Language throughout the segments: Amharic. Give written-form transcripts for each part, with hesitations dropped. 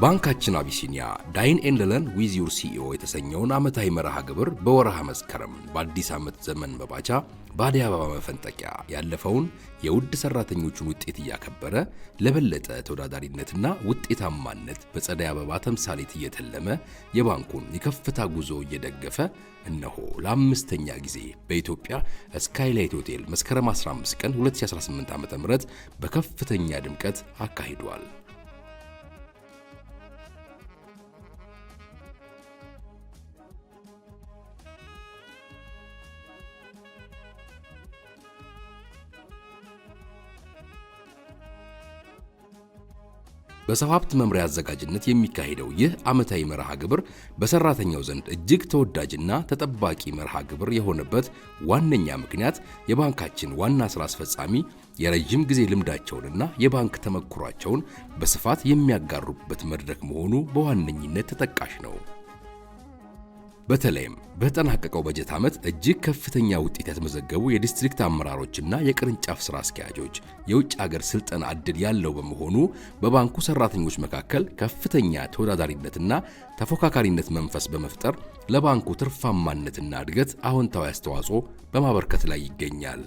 ባንካችን አቢሲኒያ ዳይን ኤንድ ለርን ዊዝ ዩር ሲኢኦ የተሰኘውን ዓመታዊ መርሃ ግብር በወርሃ መስከረም በአዲስ ዓመት ዘመን መባቻ በአደይ አበባ መፈንጠቂያ ያለፈውን የውድ ሰራተኞቹን ውጤት እያከበረ ለበለጠ ተወዳዳሪነትና ውጤታማነት በጸደይ አበባ ተምሳሌት እየተለመ የባንኩን የከፍታ ጉዞ እየደገፈ እነሆ ለአምስተኛ ጊዜ በኢትዮጵያ ስካይላይት ሆቴል መስከረም 15 ቀን 2018 ዓ.ም በከፍተኛ ድምቀት አካሂዷል። በሰው ሀብት መምሪያ አዘጋጅነት የሚካሄደው ይህ ዓመታዊ መርሃ ግብር በሰራተኛው ዘንድ እጅግ ተወዳጅና ተጠባቂ መርሃ ግብር የሆነበት ዋነኛ ምክንያት የባንካችን ዋና ስራ አስፈጻሚ የረጅም ጊዜ ልምዳቸውንና የባንክ ተመክሯቸውን በስፋት የሚያጋሩበት መድረክ መሆኑ በዋነኝነት ተጠቃሽ ነው። በተለይም በተጠናቀቀው በጀት ዓመት እጅግ ከፍተኛ ውጤት ያስመዘገቡ የዲስትሪክት አመራሮችና የቅርንጫፍ ስራ አስኪያጆች የውጭ ሀገር ስልጠና ዕድል ያለው በመሆኑ በባንኩ ሰራተኞች መካከል ከፍተኛ ተወዳዳሪነትና ተፎካካሪነት መንፈስ በመፍጠር ለባንኩ ትርፋማነትና እድገት አዎንታዊ አስተዋጽኦ በማበርከት ላይ ይገኛል።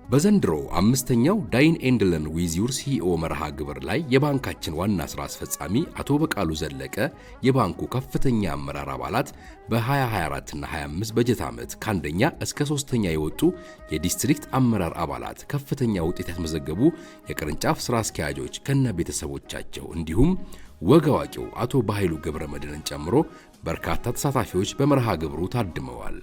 በዘንድሮ አምስተኛው ዳይን ኤንድ ለርን ዊዝ ዩር ሲኢኦ መርሃ ግብር ላይ የባንካችን ዋና ስራ አስፈጻሚ አቶ በቃሉ ዘለቀ የባንኩ ከፍተኛ አመራር አባላት በ2024 እና 25 በጀት ዓመት ከአንደኛ እስከ ሶስተኛ የወጡ የዲስትሪክት አመራር አባላት ከፍተኛ ውጤት ያስመዘገቡ የቅርንጫፍ ስራ አስኪያጆች ከነ ቤተሰቦቻቸው እንዲሁም ወግ አዋቂው አቶ በኃይሉ ገብረመድህንን ጨምሮ በርካታ ተሳታፊዎች በመርሃ ግብሩ ታድመዋል።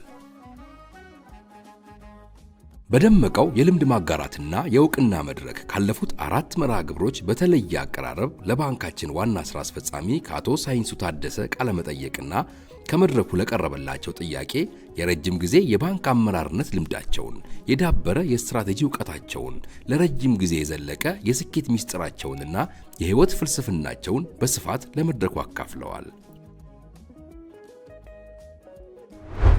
በደመቀው የልምድ ማጋራትና የእውቅና መድረክ ካለፉት 4 መርሃ ግብሮች በተለየ አቀራረብ ለባንካችን ዋና ስራ አስፈጻሚ ከአቶ ሳይንሱ ታደሰ ቃለ መጠየቅና ከመድረኩ ለቀረበላቸው ጥያቄ የረጅም ጊዜ የባንክ አመራርነት ልምዳቸውን፣ የዳበረ የስትራቴጂ ዕውቀታቸውን፣ ለረጅም ጊዜ የዘለቀ የስኬት ሚስጥራቸውንና የህይወት ፍልስፍናቸውን በስፋት ለመድረኩ አካፍለዋል።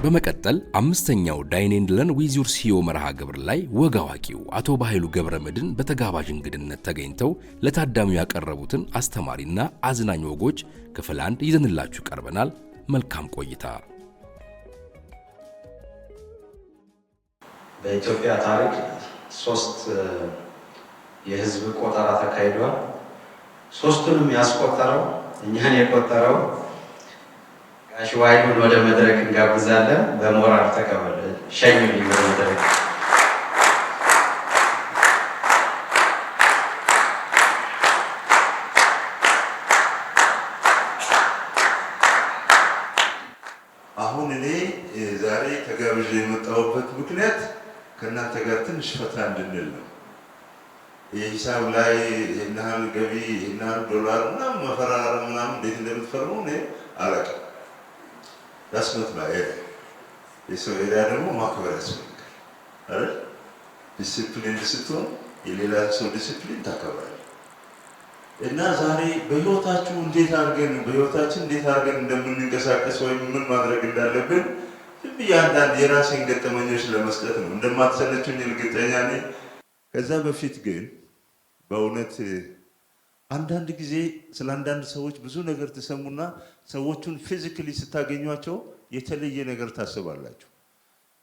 በመቀጠል አምስተኛው ዳይን ኤንድ ለርን ዊዝ ዩር ሲኢኦ መርሃ ግብር ላይ ወግ አዋቂው አቶ በኃይሉ ገብረመድህን በተጋባዥ እንግድነት ተገኝተው ለታዳሚው ያቀረቡትን አስተማሪና አዝናኝ ወጎች ክፍል 1 ይዘንላችሁ ቀርበናል። መልካም ቆይታ። በኢትዮጵያ ታሪክ 3 የህዝብ ቆጠራ ተካሂዷል። 3ቱንም ያስቆጠረው እኛን የቆጠረው ጋሽ ዋይሉን ወደ መድረክ እንጋብዛለን። በሞራል ተቀበለ ሸኙኝ ወደ መድረክ። አሁን እኔ ዛሬ ተጋብዤ የመጣሁበት ምክንያት ከእናንተ ጋር ትንሽ ፈታ እንድንል ነው። የሂሳብ ላይ ይህን ገቢ ይህን ዶላር ምናምን መፈራረም ምናምን እንዴት እንደምትፈርሙ እኔ አላውቅም። ዳስመት ላይ የሰው ኤሪያ ደግሞ ማክበር ያስፈልጋል አይደል? ዲሲፕሊን ስትሆን የሌላ ሰው ዲሲፕሊን ታከብራለህ። እና ዛሬ በህይወታችን እንዴት አድርገን እንደምንንቀሳቀስ ወይም ምን ማድረግ እንዳለብን አንዳንድ የራሴን ገጠመኞች ለመስጠት ነው። እንደማትሰለቹኝ እርግጠኛ ነኝ። ከዛ በፊት ግን በእውነት አንዳንድ ጊዜ ስለ አንዳንድ ሰዎች ብዙ ነገር ተሰሙና ሰዎቹን ፊዚካሊ ስታገኟቸው የተለየ ነገር ታስባላችሁ።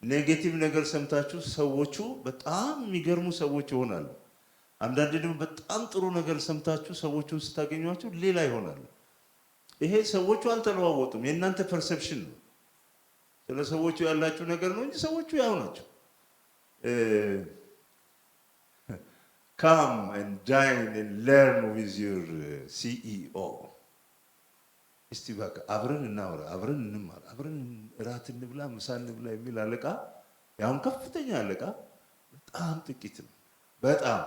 ኔጌቲቭ ነገር ሰምታችሁ ሰዎቹ በጣም የሚገርሙ ሰዎች ይሆናሉ። አንዳንድ ደግሞ በጣም ጥሩ ነገር ሰምታችሁ ሰዎቹን ስታገኟቸው ሌላ ይሆናሉ። ይሄ ሰዎቹ አልተለዋወጡም፣ የእናንተ ፐርሰፕሽን ነው። ስለ ሰዎቹ ያላችሁ ነገር ነው እንጂ ሰዎቹ ያው ናቸው። Come and dine and learn with your CEO. እስቲ በቃ አብረን እናወራ፣ አብረን እንማር፣ አብረን እራት እንብላ፣ ምሳ እንብላ የሚል አለቃ፣ ያውም ከፍተኛ አለቃ በጣም ጥቂት ነው። በጣም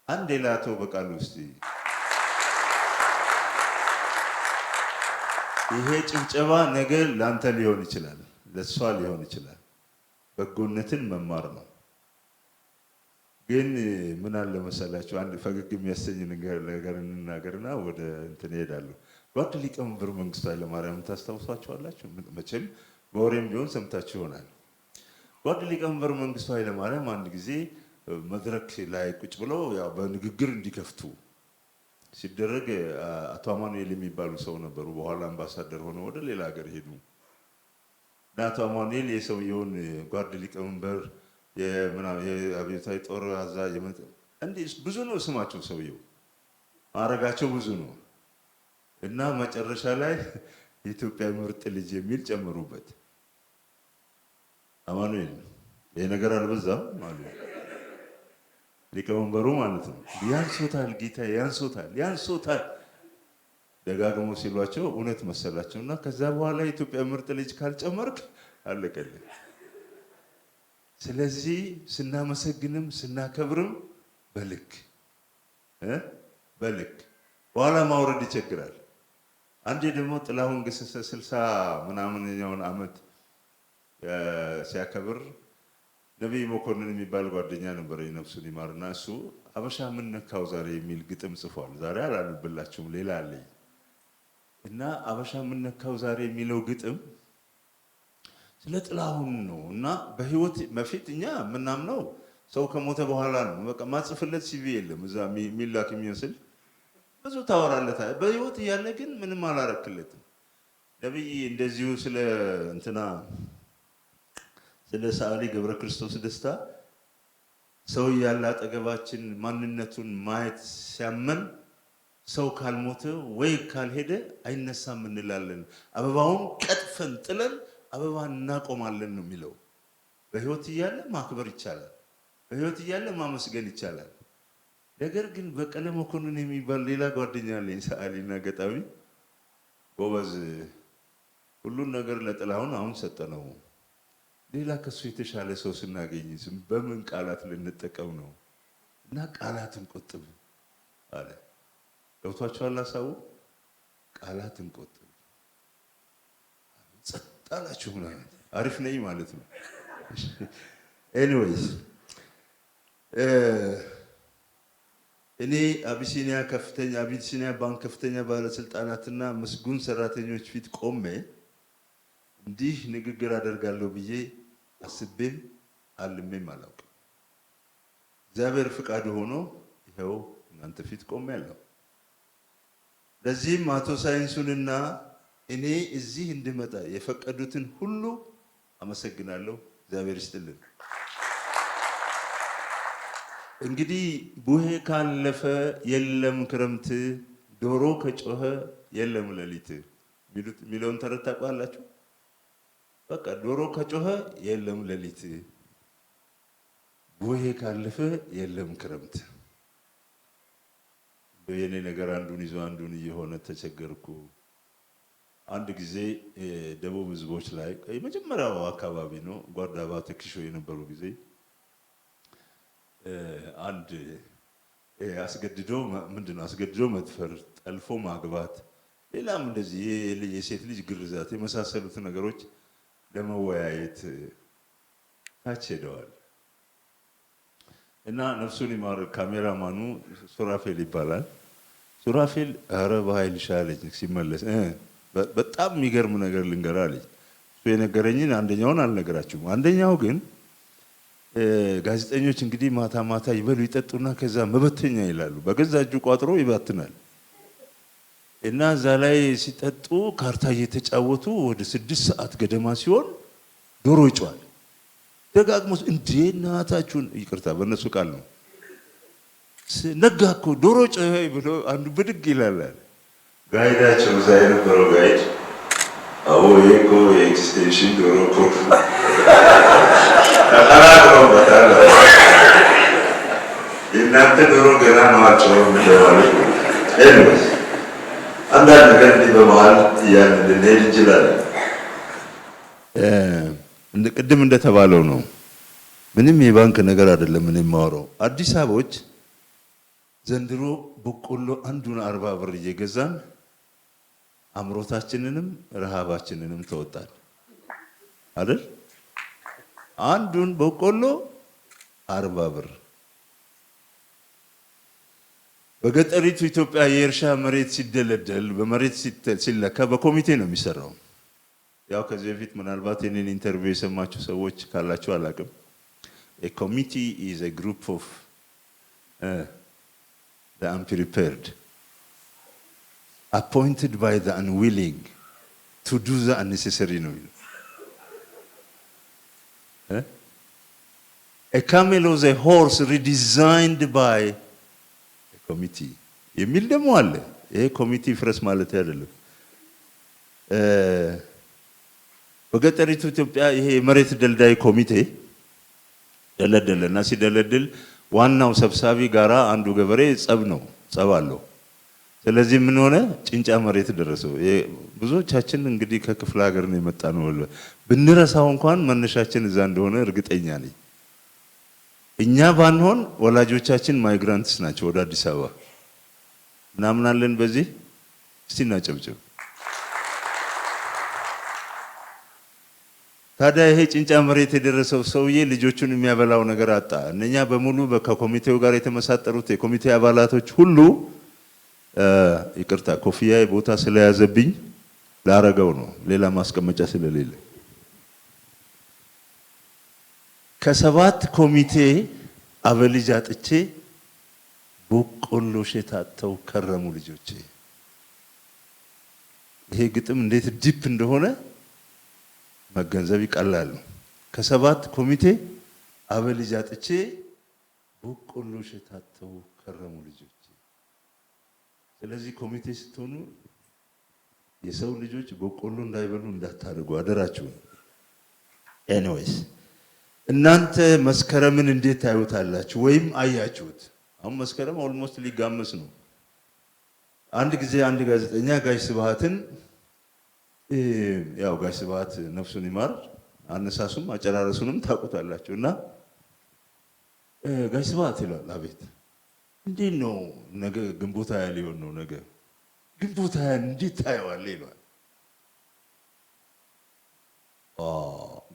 አንድ ላቶ በቃሉ እስቲ ይሄ ጭብጨባ ነገር ላንተ ሊሆን ይችላል፣ ለሷ ሊሆን ይችላል። በጎነትን መማር ነው። ግን ምን አለ መሰላችሁ አንድ ፈገግ የሚያሰኝ ነገር እንናገርና ወደ እንትን እሄዳለሁ። ጓድ ሊቀመንበር መንግስቱ ኃይለማርያም ታስታውሷቸዋላችሁ? መቼም በወሬም ቢሆን ሰምታችሁ ይሆናል። ጓድ ሊቀመንበር መንግስቱ ኃይለማርያም አንድ ጊዜ መድረክ ላይ ቁጭ ብለው ያው በንግግር እንዲከፍቱ ሲደረግ አቶ አማኑኤል የሚባሉ ሰው ነበሩ። በኋላ አምባሳደር ሆነው ወደ ሌላ ሀገር ሄዱ። እና አቶ አማኑኤል የሰውየውን ጓድ ሊቀመንበር የአብዮታዊ ጦር አዛዥ እንዲህ ብዙ ነው ስማቸው፣ ሰውየው ማዕረጋቸው ብዙ ነው። እና መጨረሻ ላይ የኢትዮጵያ ምርጥ ልጅ የሚል ጨምሩበት። አማኑኤል ይሄ ነገር አልበዛም ማለት ሊቀመንበሩ ማለት ነው። ያንሶታል ጌታ ያንሶታል ደጋግሞ ሲሏቸው እውነት መሰላቸው እና ከዛ በኋላ የኢትዮጵያ ምርጥ ልጅ ካልጨመርክ አለቀልህ። ስለዚህ ስናመሰግንም ስናከብርም በልክ በኋላ ማውረድ ይቸግራል። አንዴ ደግሞ ጥላሁን ገሰሰ 60 ምናምንኛውን ዓመት ሲያከብር ነቢይ መኮንን የሚባል ጓደኛ ነበረ ነፍሱን ይማርና እሱ አበሻ ምን ነካው ዛሬ የሚል ግጥም ጽፏል። ዛሬ አላነብላችሁም ሌላ አለኝ እና አበሻ ምን ነካው ዛሬ የሚለው ግጥም ስለ ጥላሁን ነው። እና በህይወት በፊት እኛ ምናምነው ሰው ከሞተ በኋላ ነው። በቃ ማጽፍለት ሲቪ የለም እዛ ሚላክ የሚመስል ብዙ ታወራለታ። በህይወት እያለ ግን ምንም አላረክለትም። ነብይ እንደዚሁ ስለ እንትና ስለ ሰዓሊ ገብረ ክርስቶስ ደስታ ሰው ያለ አጠገባችን ማንነቱን ማየት ሲያመን ሰው ካልሞተ ወይ ካልሄደ አይነሳም እንላለን። አበባውን ቀጥፈን ጥለን አበባ እናቆማለን ነው የሚለው። በህይወት እያለ ማክበር ይቻላል። በህይወት እያለ ማመስገን ይቻላል። ነገር ግን በቀለ መኮንን የሚባል ሌላ ጓደኛ አለኝ ሰዓሊና ገጣሚ ጎበዝ። ሁሉን ነገር ለጥላሁን አሁን ሰጠነው። ሌላ ከሱ የተሻለ ሰው ስናገኝ በምን ቃላት ልንጠቀም ነው? እና ቃላትን ቆጥብ አለ። ገብቷችኋል ሀሳቡ? ቃላትን ቆጥብ። ጸጥ አላችሁ ምናምን አሪፍ ነኝ ማለት ነው። ኤኒዌይስ እኔ አቢሲኒያ ባንክ ከፍተኛ ባለስልጣናትና ምስጉን ሰራተኞች ፊት ቆሜ እንዲህ ንግግር አደርጋለሁ ብዬ አስቤም አልሜም አላውቅም። እግዚአብሔር ፍቃዱ ሆኖ ይኸው እናንተ ፊት ቆሜያለሁ። ለዚህም አቶ ሳይንሱንና እኔ እዚህ እንድመጣ የፈቀዱትን ሁሉ አመሰግናለሁ። እግዚአብሔር ይስጥልን። እንግዲህ ቡሄ ካለፈ የለም ክረምት፣ ዶሮ ከጮኸ የለም ሌሊት የሚለውን ተረት ታውቃላችሁ? በቃ ዶሮ ከጮኸ የለም ሌሊት፣ ቡሄ ካለፈ የለም ክረምት። የኔ ነገር አንዱን ይዞ አንዱን እየሆነ ተቸገርኩ። አንድ ጊዜ ደቡብ ህዝቦች ላይ የመጀመሪያው አካባቢ ነው ጓዳ ባተክሾ የነበሩ ጊዜ አንድ አስገድዶ መድፈር፣ ጠልፎ ማግባት፣ ሌላም እንደዚህ የሴት ልጅ ግርዛት የመሳሰሉት ነገሮች ለመወያየት ታች ሄደዋል። እና ነፍሱን ይማር ካሜራማኑ ሱራፌል ይባላል። ሱራፌል ኧረ በኃይል ሻለኝ ሲመለስ በጣም የሚገርም ነገር ልንገራ አለኝ። እሱ የነገረኝን አንደኛውን አልነገራችሁም። አንደኛው ግን ጋዜጠኞች እንግዲህ ማታ ማታ ይበሉ ይጠጡና ከዛ መበተኛ ይላሉ። በገዛ እጁ ቋጥሮ ይባትናል። እና እዛ ላይ ሲጠጡ ካርታ እየተጫወቱ ወደ 6 ሰዓት ገደማ ሲሆን ዶሮ ይጮሃል። ደጋግሞ እንዴ እናታችሁን፣ ይቅርታ በእነሱ ቃል ነው፣ ነጋ እኮ ዶሮ ጮኸ ብሎ አንዱ ብድግ ይላል። ጋይዳቸው እዛ የነበረው ጋይድ አዎ ይሄ እኮ የኤክስቴንሽን ዶሮ እኮ ተቀላቅለውበታል። የእናንተ ዶሮ ገና ነዋቸው ማለት ነው። ኤኒዌይስ አንዳንድ ነገር እንዲህ በመሀል እያልን ልንሄድ እንችላለን። ቅድም እንደተባለው ነው። ምንም የባንክ ነገር አይደለም። ምን የማወራው አዲስ አበቦች ዘንድሮ በቆሎ አንዱን 40 ብር እየገዛን አምሮታችንንም ረሃባችንንም ተወጣን። አይደል? አንዱን በቆሎ 40 ብር። በገጠሪቱ ኢትዮጵያ የእርሻ መሬት ሲደለደል በመሬት ሲለካ በኮሚቴ ነው የሚሰራው። ያው ከዚህ በፊት ምናልባት የኔን ኢንተርቪው የሰማችሁ ሰዎች ካላችሁ አላቅም። A committee is a group of the unprepared appointed by the unwilling to do the unnecessary ነው። A camel was a horse redesigned by a committee የሚል ደግሞ አለ። ይሄ ኮሚቴ ፍረስ ማለት አይደለም። በገጠሪቱ ኢትዮጵያ ይሄ የመሬት ደልዳይ ኮሚቴ ደለደለና ሲደለድል ዋናው ሰብሳቢ ጋራ አንዱ ገበሬ ጸብ አለው። ስለዚህ ምን ሆነ? ጭንጫ መሬት ደረሰው። ብዙዎቻችን እንግዲህ ከክፍለ ሀገር ነው የመጣ ነው ብንረሳው እንኳን መነሻችን እዛ እንደሆነ እርግጠኛ ነኝ። እኛ ባንሆን ወላጆቻችን ማይግራንትስ ናቸው ወደ አዲስ አበባ እናምናለን። በዚህ እስቲ እናጨብጭብ። ታዲያ ይሄ ጭንጫ መሬት የደረሰው ሰውዬ ልጆቹን የሚያበላው ነገር አጣ። እነኛ በሙሉ ከኮሚቴው ጋር የተመሳጠሩት የኮሚቴ አባላቶች ሁሉ ይቅርታ ኮፍያ ቦታ ስለያዘብኝ ላረገው ነው፣ ሌላ ማስቀመጫ ስለሌለ ከ7 ኮሚቴ አበልጅ አጥቼ በቆሎ ሸታተው ከረሙ ልጆቼ። ይሄ ግጥም እንዴት ዲፕ እንደሆነ መገንዘብ ይቀላል ነው። ከ7 ኮሚቴ አበልጅ አጥቼ በቆሎ ሸታተው ከረሙ ልጆቼ። ስለዚህ ኮሚቴ ስትሆኑ የሰው ልጆች በቆሎ እንዳይበሉ እንዳታደርጉ አደራችሁ። ኤኒዌይስ እናንተ መስከረምን እንዴት ታዩታላችሁ ወይም አያችሁት? አሁን መስከረም ኦልሞስት ሊጋመስ ነው። አንድ ጊዜ አንድ ጋዜጠኛ ጋሽ ስብሃትን ያው ጋሽ ስብሃት ነፍሱን ይማር አነሳሱም አጨራረሱንም ታውቁታላችሁ። እና ጋሽ ስብሃት ይላል፣ አቤት እንዴት ነው ነገ ግንቦት 20 ሊሆን ነው፣ ነገ ግንቦት 20 እንዴት ታየዋለህ ይላል።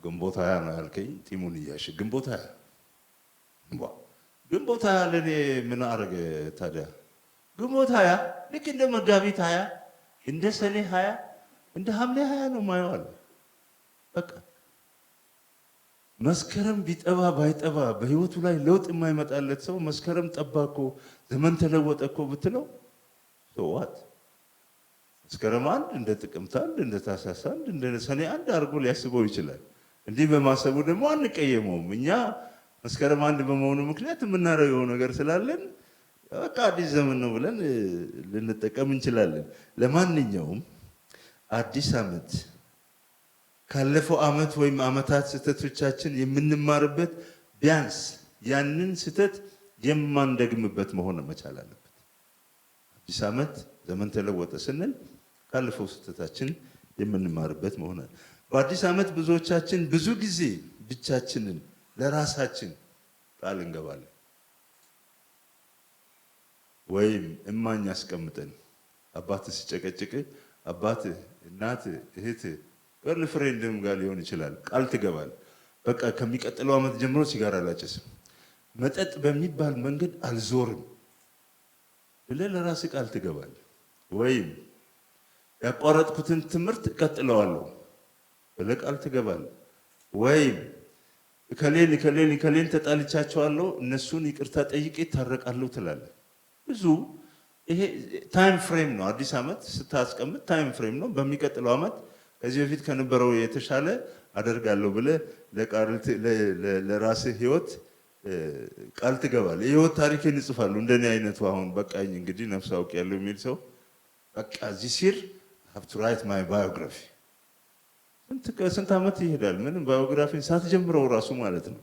ግንቦት 20 ነው ያልከኝ? ጢሙን እያሽ ግንቦት 20 ግንቦት 20 ለኔ ምን አረገ ታዲያ? ግንቦት 20 ልክ እንደ መጋቢት 20 እንደ ሰኔ 20 እንደ ሐምሌ 20 ነው ማየዋል። በቃ መስከረም ቢጠባ ባይጠባ በህይወቱ ላይ ለውጥ የማይመጣለት ሰው መስከረም ጠባ እኮ ዘመን ተለወጠ እኮ ብትለው ሰዋት መስከረም 1 እንደ ጥቅምት 1 እንደ ታህሳስ 1 እንደ ሰኔ 1 አድርጎ ሊያስበው ይችላል። እንዲህ በማሰቡ ደግሞ አንቀየመውም። እኛ መስከረም 1 በመሆኑ ምክንያት የምናደርገው ነገር ስላለን በቃ አዲስ ዘመን ነው ብለን ልንጠቀም እንችላለን። ለማንኛውም አዲስ ዓመት ካለፈው ዓመት ወይም ዓመታት ስህተቶቻችን የምንማርበት ቢያንስ ያንን ስህተት የማንደግምበት መሆን መቻል አለበት። አዲስ ዓመት ዘመን ተለወጠ ስንል ካለፈው ስህተታችን የምንማርበት መሆን አለ። በአዲስ ዓመት ብዙዎቻችን ብዙ ጊዜ ብቻችንን ለራሳችን ቃል እንገባለን ወይም እማኝ አስቀምጠን አባት ሲጨቀጭቅ አባት እናት እህት ገርል ፍሬንድም ጋር ሊሆን ይችላል ቃል ትገባል። በቃ ከሚቀጥለው ዓመት ጀምሮ ሲጋራ አላጨስም፣ መጠጥ በሚባል መንገድ አልዞርም ብለህ ለራስህ ቃል ትገባል። ወይም ያቋረጥኩትን ትምህርት እቀጥለዋለሁ ብለህ ቃል ትገባል። ወይም ከሌን ተጣልቻቸዋለሁ እነሱን ይቅርታ ጠይቄ ታረቃለሁ ትላለህ። ብዙ ይሄ ታይም ፍሬም ነው። አዲስ ዓመት ስታስቀምጥ ታይም ፍሬም ነው። በሚቀጥለው ዓመት ከዚህ በፊት ከነበረው የተሻለ አደርጋለሁ ብለህ ለራስህ ህይወት ቃል ትገባለህ። የህይወት ታሪክን እጽፋለሁ እንደኔ አይነቱ አሁን በቃኝ እንግዲህ ነፍስ አውቅ ያለው የሚል ሰው በቃ this year I have to write my biography። ስንት ዓመት ይሄዳል ምንም ባዮግራፊን ሳትጀምረው ራሱ ማለት ነው።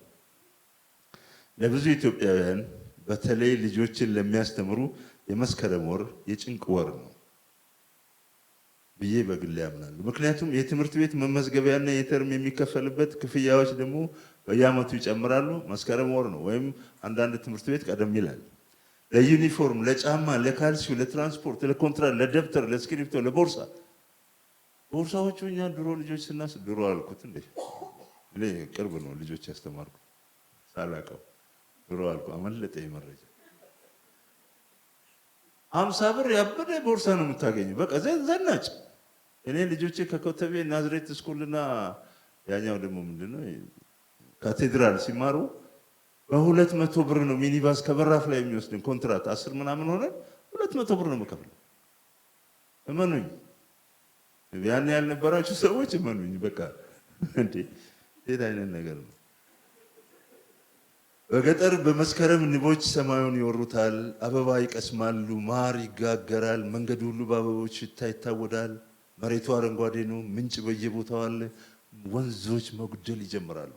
ለብዙ ኢትዮጵያውያን በተለይ ልጆችን ለሚያስተምሩ የመስከረም ወር የጭንቅ ወር ነው ብዬ በግሌ ያምናለሁ። ምክንያቱም የትምህርት ቤት መመዝገቢያና የተርም የሚከፈልበት ክፍያዎች ደግሞ በየዓመቱ ይጨምራሉ። መስከረም ወር ነው ወይም አንዳንድ ትምህርት ቤት ቀደም ይላል። ለዩኒፎርም፣ ለጫማ፣ ለካልሲው፣ ለትራንስፖርት፣ ለኮንትራት፣ ለደብተር፣ ለስክሪፕቶ፣ ለቦርሳ ቦርሳዎቹ እኛ ድሮ ልጆች ድሮ አልኩት እንዴ እኔ ቅርብ ነው ልጆች ያስተማርኩ ሳላቀው ድሮ አልኩ አመለጠኝ መረጃ 50 ብር ያበደ ቦርሳ ነው የምታገኘው። በቃ ዘናጭ እኔ ልጆቼ ከኮተቤ ናዝሬት ስኩልና ያኛው ደግሞ ምንድነው ካቴድራል ሲማሩ በ200 ብር ነው ሚኒባስ ከበራፍ ላይ የሚወስድን ኮንትራት 10 ምናምን ሆነ 200 ብር ነው የምከፍለው። እመኑኝ ያን ያልነበራችሁ ሰዎች እመኑኝ። በቃ እንዴ እንዴት አይነት ነገር ነው። በገጠር በመስከረም ንቦች ሰማዩን ይወሩታል፣ አበባ ይቀስማሉ፣ ማር ይጋገራል፣ መንገዱ ሁሉ በአበቦች ሽታ ይታወዳል። መሬቱ አረንጓዴ ነው፣ ምንጭ በየቦታው አለ፣ ወንዞች መጉደል ይጀምራሉ።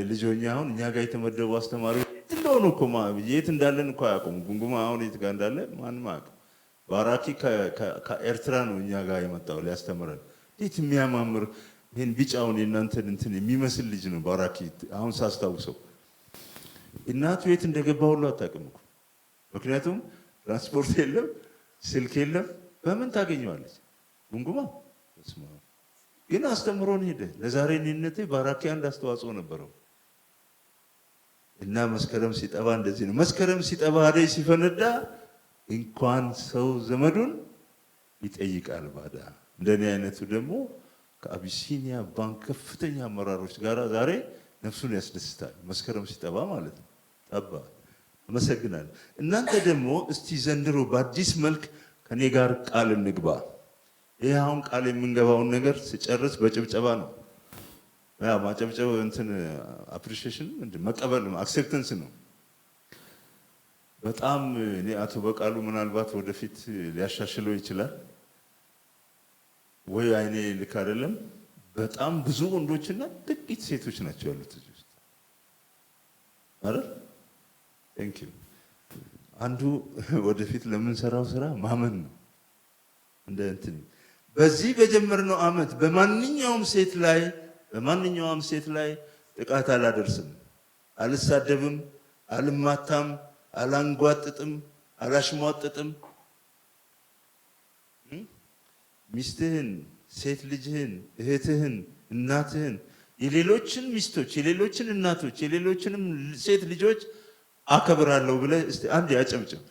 ልጅ ሆኜ አሁን እኛ ጋር የተመደቡ አስተማሪዎች እንደሆኑ እኮ የት እንዳለን እኮ አያውቁም። ጉንጉማ አሁን የት ጋር እንዳለ ማንም አያውቅም። ባራኪ ከኤርትራ ነው እኛ ጋር የመጣው ሊያስተምረን። እንዴት የሚያማምር ይሄን ቢጫውን የእናንተን እንትን የሚመስል ልጅ ነው ባራኪ። አሁን ሳስታውሰው እናቱ የት እንደገባ ሁሉ አታውቅም እኮ። ምክንያቱም ትራንስፖርት የለም፣ ስልክ የለም። በምን ታገኘዋለች ጉንጉማ? ግን አስተምሮን ሄደ። ለዛሬ እኔነቴ ባራኪ አንድ አስተዋጽኦ ነበረው። እና መስከረም ሲጠባ እንደዚህ ነው። መስከረም ሲጠባ አደይ ሲፈነዳ እንኳን ሰው ዘመዱን ይጠይቃል ባዳ። እንደኔ አይነቱ ደግሞ ከአቢሲኒያ ባንክ ከፍተኛ አመራሮች ጋር ዛሬ ነፍሱን ያስደስታል። መስከረም ሲጠባ ማለት ነው። ጠባ። አመሰግናለሁ። እናንተ ደግሞ እስቲ ዘንድሮ በአዲስ መልክ ከኔ ጋር ቃል እንግባ። ይሄ አሁን ቃል የምንገባውን ነገር ስጨርስ በጭብጨባ ነው። ያ ማጨብጨብ እንትን አፕሪሺዬሽን መቀበል አክሴፕተንስ ነው። በጣም እኔ አቶ በቃሉ ምናልባት ወደፊት ሊያሻሽለው ይችላል ወይ አይኔ ልክ አይደለም። በጣም ብዙ ወንዶችና ጥቂት ሴቶች ናቸው ያሉት እዚህ ውስጥ አይደል? ቴንክ ዩ። አንዱ ወደፊት ለምንሰራው ስራ ማመን ነው። እንደ እንትን በዚህ በጀመርነው አመት በማንኛውም ሴት ላይ ጥቃት አላደርስም፣ አልሳደብም፣ አልማታም፣ አላንጓጥጥም፣ አላሽሟጥጥም። ሚስትህን፣ ሴት ልጅህን፣ እህትህን፣ እናትህን፣ የሌሎችን ሚስቶች፣ የሌሎችን እናቶች፣ የሌሎችንም ሴት ልጆች አከብራለሁ ብለህ እስቲ አንድ ያጨብጭብ።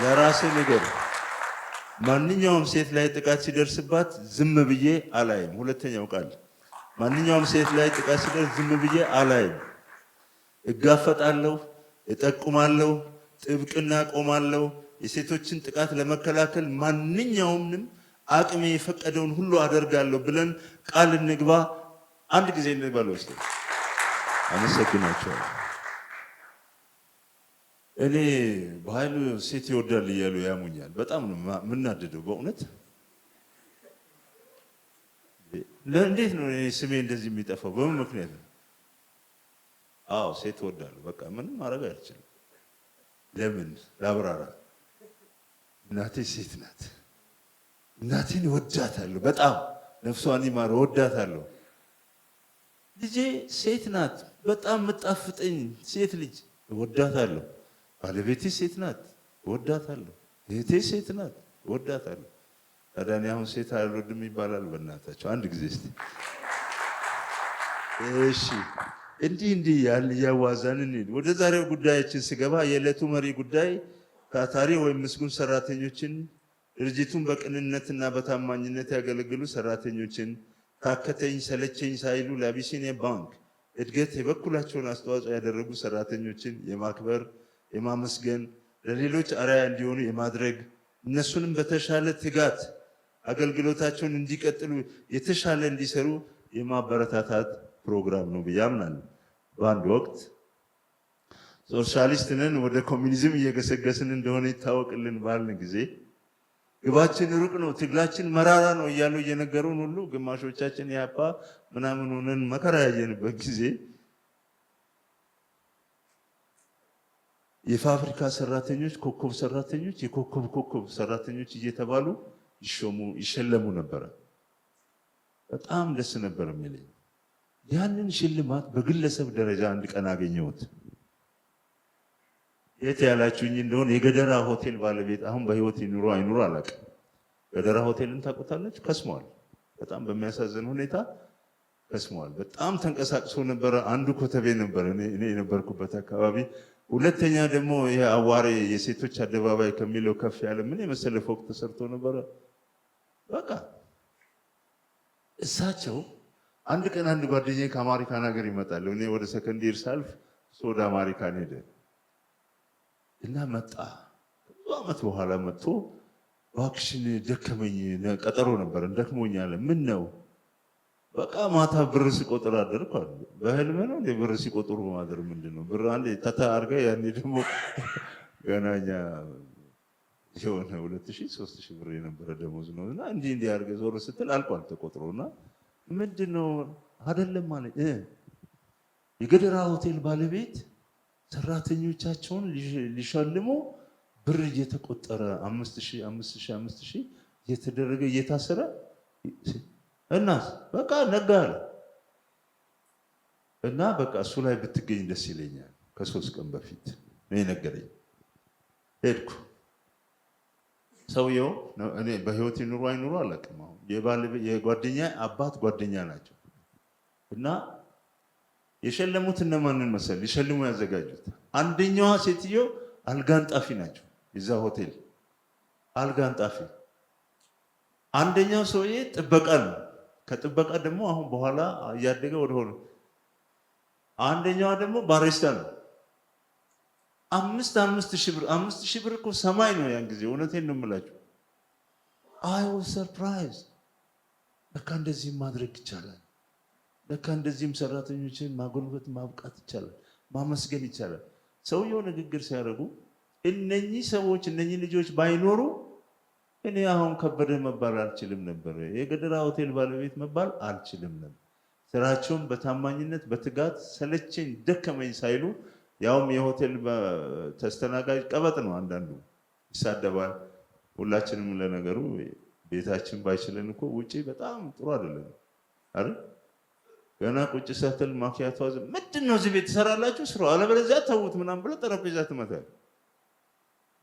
ለራስህ ንገር። ማንኛውም ሴት ላይ ጥቃት ሲደርስባት ዝም ብዬ አላይም። ሁለተኛው ቃል ማንኛውም ሴት ላይ ጥቃት ሲደርስ ዝም ብዬ አላይም። እጋፈጣለሁ፣ እጠቁማለሁ፣ ጥብቅና ቆማለሁ። የሴቶችን ጥቃት ለመከላከል ማንኛውንም አቅሜ የፈቀደውን ሁሉ አደርጋለሁ ብለን ቃል እንግባ። አንድ ጊዜ እንግባል። ወስደ አመሰግናቸዋለሁ። እኔ በኃይሉ ሴት ይወዳል እያሉ ያሙኛል። በጣም ነው የምናደደው በእውነት። እንዴት ነው እኔ ስሜ እንደዚህ የሚጠፋው? በምን ምክንያት ነው? አዎ ሴት እወዳለሁ። በቃ ምንም ማድረግ አልችልም። ለምን ላብራራ? እናቴ ሴት ናት። እናቴን እወዳታለሁ በጣም ነፍሷን ይማር እወዳታለሁ። ልጄ ሴት ናት፣ በጣም የምጣፍጠኝ ሴት ልጅ እወዳታለሁ። ባለቤቴ ሴት ናት እወዳታለሁ። እህቴ ሴት ናት እወዳታለሁ። ታዲያ እኔ አሁን ሴት አልወድም ይባላል? በእናታቸው አንድ ጊዜ እስቲ እሺ። እንዲህ እያዋዛን እንሂድ። ወደ ዛሬው ጉዳያችን ስገባ የዕለቱ መሪ ጉዳይ ታታሪ ወይም ምስጉን ሰራተኞችን፣ ድርጅቱን በቅንነትና በታማኝነት ያገለግሉ ሰራተኞችን፣ ታከተኝ ሰለቸኝ ሳይሉ ለአቢሲኒያ ባንክ እድገት የበኩላቸውን አስተዋጽኦ ያደረጉ ሰራተኞችን የማክበር የማመስገን፣ ለሌሎች አርአያ እንዲሆኑ የማድረግ፣ እነሱንም በተሻለ ትጋት አገልግሎታቸውን እንዲቀጥሉ የተሻለ እንዲሰሩ የማበረታታት ፕሮግራም ነው ብዬ አምናለሁ። በአንድ ወቅት ሶሻሊስት ነን ወደ ኮሚኒዝም እየገሰገስን እንደሆነ ይታወቅልን ባልን ጊዜ ግባችን ሩቅ ነው፣ ትግላችን መራራ ነው እያሉ እየነገሩን ሁሉ ግማሾቻችን ያፓ ምናምን ሆነን መከራ ያየንበት ጊዜ የፋብሪካ ሰራተኞች ኮከብ ሰራተኞች፣ የኮከብ ሰራተኞች እየተባሉ ይሸለሙ ነበረ። በጣም ደስ ነበር የሚለኝ። ያንን ሽልማት በግለሰብ ደረጃ አንድ ቀን አገኘሁት። የት ያላችሁኝ እንደሆነ የገደራ ሆቴል ባለቤት አሁን በህይወት ይኑሩ አይኑሩ አላውቅም። ገደራ ሆቴልን ታውቁታለች? ከስሟል። በጣም በሚያሳዝን ሁኔታ ከስሟል። በጣም ተንቀሳቅሶ ነበረ። አንዱ ኮተቤ ነበር እኔ የነበርኩበት አካባቢ። ሁለተኛ ደግሞ ይሄ አዋሬ የሴቶች አደባባይ ከሚለው ከፍ ያለ ምን የመሰለ ፎቅ ተሰርቶ ነበረ። በቃ እሳቸው አንድ ቀን አንድ ጓደኛዬ ከአሜሪካን ሀገር ይመጣል። እኔ ወደ ሰከንድ ይር ሳልፍ እሱ ወደ አሜሪካን ሄደ እና መጣ። ብዙ ዓመት በኋላ መጥቶ እባክሽን ደከመኝ፣ ቀጠሮ ነበር ደክሞኛል። ምን ነው? በቃ ማታ ብር ሲቆጥር አደርኩ አለ። በህልም ነው እንደ ብር ሲቆጥሩ ማደር ምንድን ነው? ብር አንዴ ተታ አድርጋ ያኔ ደግሞ ገናኛ የሆነ 2000 3000 ብር የነበረ ደሞዝ ነው እና እንዲህ አድርገህ ዞር ስትል አልቋል ተቆጥሮና ምንድን ነው አይደለም ማለት የገደራ ሆቴል ባለቤት ሰራተኞቻቸውን ሊሸልሙ ብር እየተቆጠረ 5000 እየተደረገ እየታሰረ እናስ በቃ ነጋለ እና በቃ እሱ ላይ ብትገኝ ደስ ይለኛል። ከ3 ቀን በፊት ነው የነገረኝ። ሄድኩ። ሰውየው እኔ በህይወት ይኑሩ አይኑሩ አላውቅም። አሁን የጓደኛ አባት ጓደኛ ናቸው እና የሸለሙት እነማንን መሰል ሊሸልሙ ያዘጋጁት? አንደኛዋ ሴትዮ አልጋንጣፊ ናቸው የዛ ሆቴል አልጋንጣፊ። አንደኛው ሰውዬ ጥበቃ ነው። ከጥበቃ ደግሞ አሁን በኋላ እያደገ ወደ ሆነ። አንደኛዋ ደግሞ ባሪስታ ነው። 5,000 ብር እኮ ሰማይ ነው ያን ጊዜ። እውነቴን ነው የምላችሁ። አይ ዋዝ ሰርፕራይዝ። ለካ እንደዚህም ማድረግ ይቻላል። ለካ እንደዚህም ሰራተኞችን ማጎልበት ማብቃት ይቻላል፣ ማመስገን ይቻላል። ሰውየው ንግግር ሲያደርጉ እነኚህ ሰዎች እነኚህ ልጆች ባይኖሩ እኔ አሁን ከበደ መባል አልችልም ነበር። የገደራ ሆቴል ባለቤት መባል አልችልም ነበር። ስራቸውን በታማኝነት በትጋት ሰለቸኝ ደከመኝ ሳይሉ ያውም የሆቴል ተስተናጋጅ ቀበጥ ነው። አንዳንዱ ይሳደባል። ሁላችንም ለነገሩ ቤታችን ባይችለን እኮ ውጪ በጣም ጥሩ አይደለም አይደል? ገና ቁጭ ሰተል ማኪያቶ ምንድን ነው እዚህ ቤት ትሰራላችሁ ስሩ አለበለዚያ ተውት ምናምን ብሎ ጠረጴዛ ትመታል።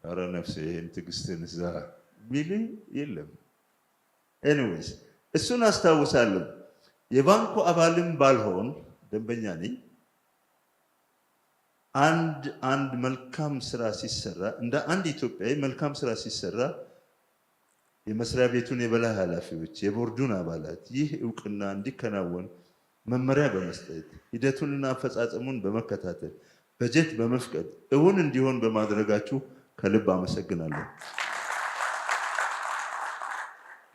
ኧረ ነፍሴ ይሄን ትዕግስትን እዛ ሚል የለም። ኤኒዌይስ እሱን አስታውሳለሁ። የባንኩ አባልም ባልሆን ደንበኛ ነኝ። አንድ መልካም ስራ ሲሰራ እንደ አንድ ኢትዮጵያዊ መልካም ስራ ሲሰራ የመስሪያ ቤቱን የበላይ ኃላፊዎች፣ የቦርዱን አባላት ይህ እውቅና እንዲከናወን መመሪያ በመስጠት ሂደቱንና አፈጻጸሙን በመከታተል በጀት በመፍቀድ እውን እንዲሆን በማድረጋችሁ ከልብ አመሰግናለሁ።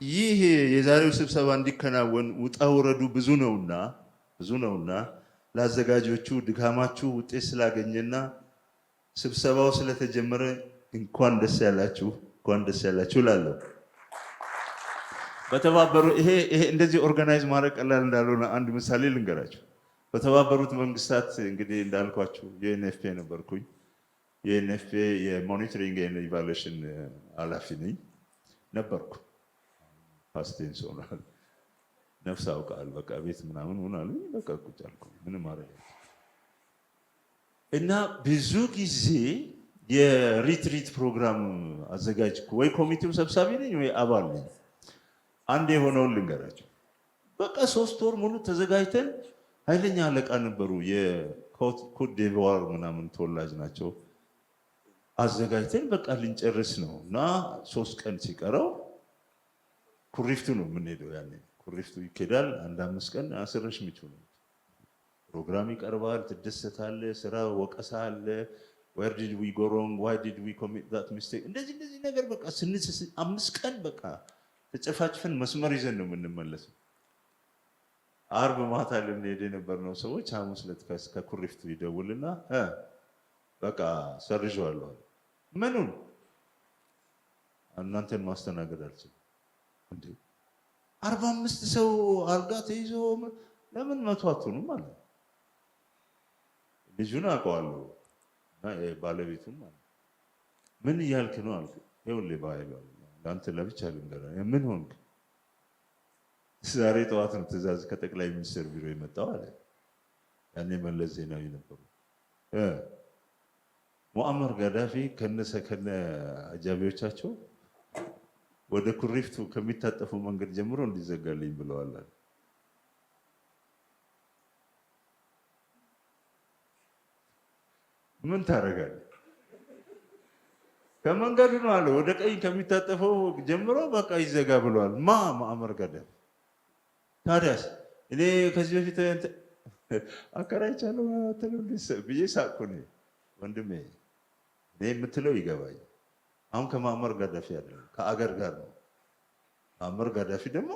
ይህ የዛሬው ስብሰባ እንዲከናወን ውጣ ውረዱ ብዙ ነውና ለአዘጋጆቹ ድካማችሁ ውጤት ስላገኘና ስብሰባው ስለተጀመረ እንኳን ደስ ያላችሁ እላለሁ። ይሄ እንደዚህ ኦርጋናይዝ ማድረግ ቀላል እንዳልሆነ አንድ ምሳሌ ልንገራችሁ። በተባበሩት መንግስታት እንግዲህ እንዳልኳችሁ የዩኤንኤፍፒ ነበርኩኝ። የዩኤንኤፍፒ የሞኒተሪንግ ኤንድ ኢቫሉዌሽን ኃላፊ ነበርኩ። ፓስቴንስ ሆኗል። ነፍስ አውቃል። በቃ ቤት ምናምን ሆናሉ። በቃ ቁጭ አልኩ። ምንም ማድረግ እና ብዙ ጊዜ የሪትሪት ፕሮግራም አዘጋጅ ወይ ኮሚቴው ሰብሳቢ ነኝ ወይ አባል ነኝ። አንድ የሆነውን ልንገራቸው። በቃ 3 ወር ሙሉ ተዘጋጅተን ኃይለኛ አለቃ ነበሩ። የኮት ዲቮር ምናምን ተወላጅ ናቸው። አዘጋጅተን በቃ ልንጨርስ ነው እና 3 ቀን ሲቀረው ኩሪፍቱ ነው የምንሄደው። ያኔ ኩሪፍቱ ይኬዳል። 5 ቀን አስረሽ ምቹ ነው። ፕሮግራም ይቀርባል። ትደሰታለህ። ስራ ወቀሳ አለ። where did we go wrong, why did we commit that mistake እንደዚህ ነገር በቃ 5 ቀን በቃ ተጨፋጭፈን መስመር ይዘን ነው የምንመለሰው። አርብ ማታ ልንሄድ የነበርነው ሰዎች ሐሙስ ዕለት ከኩሪፍቱ ይደውልና በቃ ሰርዤዋለሁ። ምኑን? እናንተን ማስተናገድ አልችልም። እንዴ 45 ሰው አልጋ ተይዞ ለምን 100 አትሆኑም አለ። ልጁን አውቀዋለሁ እና ባለቤቱን ማለት ምን እያልክ ነው አልኩ። ይኸውልህ ባይለው አንተ ለብቻ ልንገርህ። ምን ሆንክ? ዛሬ ጠዋት ነው ትዕዛዝ ከጠቅላይ ሚኒስትር ቢሮ የመጣው አለ። ያኔ መለስ ዜናዊ ነበሩ። ሙአመር ጋዳፊ ከነ አጃቢዎቻቸው ወደ ኩሪፍቱ ከሚታጠፈው መንገድ ጀምሮ እንዲዘጋልኝ ብለዋል። ምን ታደርጋለህ? ከመንገዱ ነው አለ ወደ ቀኝ ከሚታጠፈው ጀምሮ በቃ ይዘጋ ብለዋል። ማዕመር ገደፍ። ታዲያስ እኔ ከዚህ በፊት አከራይቻለሁ ብዬ ሳቅኩ። ወንድሜ እኔ የምትለው ይገባኝ። አሁን ከማዕመር ጋዳፊ አይደለም ከአገር ጋር ነው። ማዕመር ጋዳፊ ደግሞ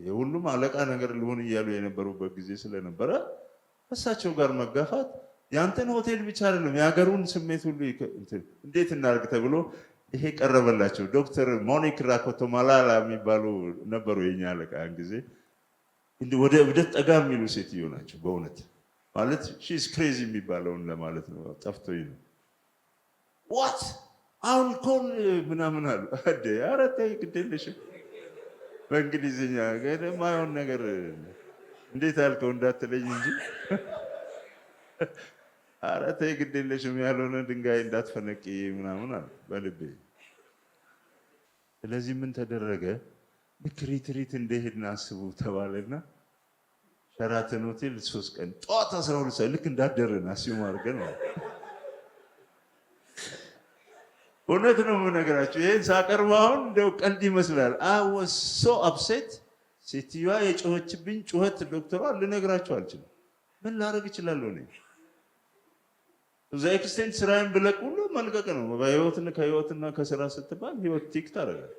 የሁሉም አለቃ ነገር ሊሆን እያሉ የነበሩበት ጊዜ ስለነበረ እሳቸው ጋር መጋፋት ያንተን ሆቴል ብቻ አይደለም የሀገሩን ስሜት ሁሉ እንዴት እናድርግ ተብሎ ይሄ ቀረበላቸው። ዶክተር ሞኒክ ራኮቶማላላ የሚባሉ ነበሩ የኛ አለቃ ያን ጊዜ። ወደ እብደት ጠጋ የሚሉ ሴትዮ ናቸው በእውነት ማለት ሺዝ ክሬዚ የሚባለውን ለማለት ነው። ጠፍቶኝ ነው። ዋት አሁን ኮል ምናምን አሉ። ኧረ ተይ ግድ የለሽም በእንግሊዝኛ ማይሆን ነገር እንዴት አልከው እንዳትለኝ እንጂ ኧረ ተይ ግድ የለሽም ያልሆነ ድንጋይ እንዳትፈነቂ ምናምን አሉ በልቤ። ስለዚህ ምን ተደረገ? ልክ ሪትሪት እንደሄድን አስቡ ተባለና ሸራተን ሆቴል 3 ቀን ጠዋት 12 ሰዓት ልክ እንዳደረን አስዩም አድርገን ነው። እውነት ነው የምነግራችሁ። ይሄን ሳቀርብ አሁን እንደው ቀልድ ይመስላል። አይ ዋዝ ሶ አፕሴት። ሴትዮዋ የጮኸችብኝ ጩኸት ዶክተሯ ልነግራችሁ አልችልም። ምን ላደርግ እችላለሁ እኔ? እዛ ኤክስቴንት ስራዬን ብለቅ ሁሉ መልቀቅ ነው። ከህይወትና ከስራ ስትባል ህይወት ቲክ ታደርጋለህ።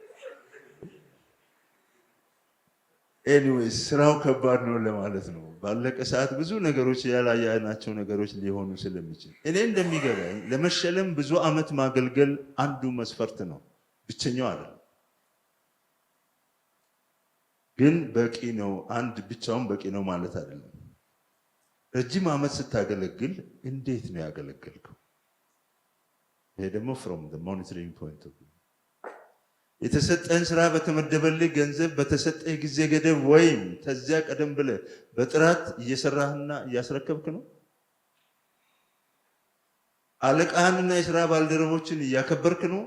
ኤኒዌይስ ስራው ከባድ ነው ለማለት ነው። ባለቀ ሰዓት ብዙ ነገሮች ያላየናቸው ነገሮች ሊሆኑ ስለሚችል እኔ እንደሚገባኝ ለመሸለም ብዙ አመት ማገልገል አንዱ መስፈርት ነው፣ ብቸኛው አይደለም። ግን በቂ ነው፣ አንድ ብቻውን በቂ ነው ማለት አይደለም። ረጅም አመት ስታገለግል እንዴት ነው ያገለገልከው? ይሄ ደግሞ from the monitoring point of view የተሰጠን ስራ በተመደበልህ ገንዘብ በተሰጠህ ጊዜ ገደብ ወይም ከዚያ ቀደም ብለህ በጥራት እየሰራህና እያስረከብክ ነው? አለቃህንና የስራ ባልደረቦችን እያከበርክ ነው?